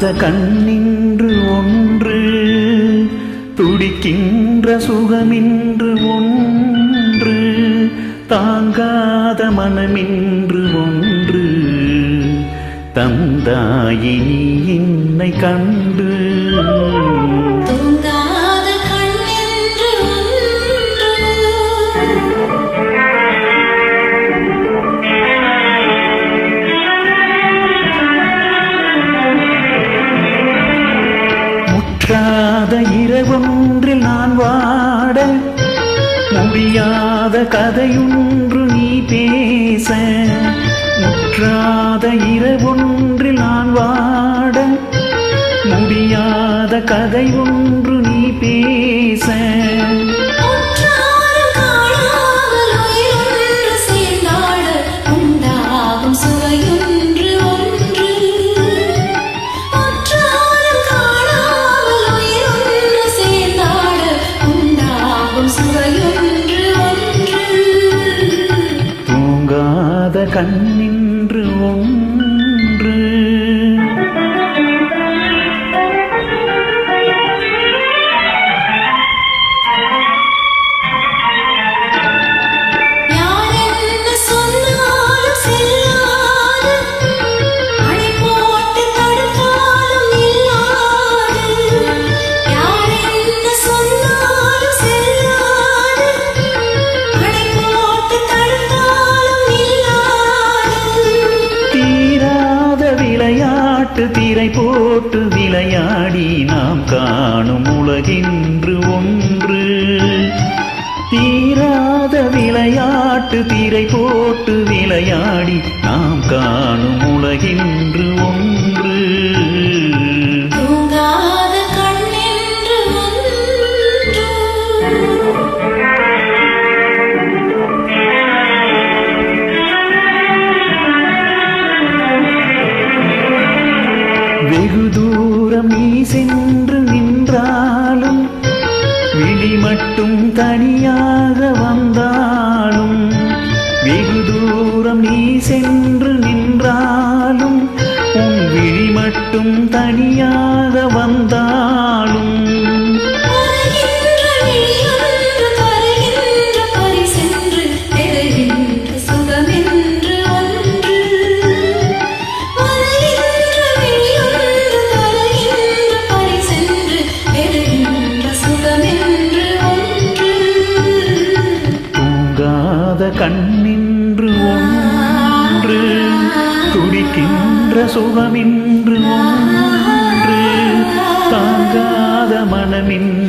கண்ணின்று ஒன்று, துடிக்கின்ற சுகமின்று ஒன்று, தாங்காத மனமின்று ஒன்று, தந்தாயினி என்னை கண்டு. முற்றாத இரவொன்றில் நான் வாட, முடியாத கதையொன்று நீ பேச. முற்றாத இரவொன்றில் நான் வாட, முடியாத கதை ஒன்று நீ பேச. கண்ணின்று ஒன்று. திரை போட்டு விளையாடி நாம் காணும் உலகென்று ஒன்று. தீராத விளையாட்டு திரை போட்டு விளையாடி நாம் காணும் உலகென்று ஒன்று. வெகு தூரம் நீ சென்று நின்றாலும், விழி மட்டும் தனியாக வந்தாலும். வெகு தூரம் நீ சென்று நின்றாலும், உன் விழி மட்டும் தனியாக வந்தாலும். கண்ணின்று ஒன்று, துடிக்கின்ற சுகமின்று ஒன்று, தாங்காத மனமின்று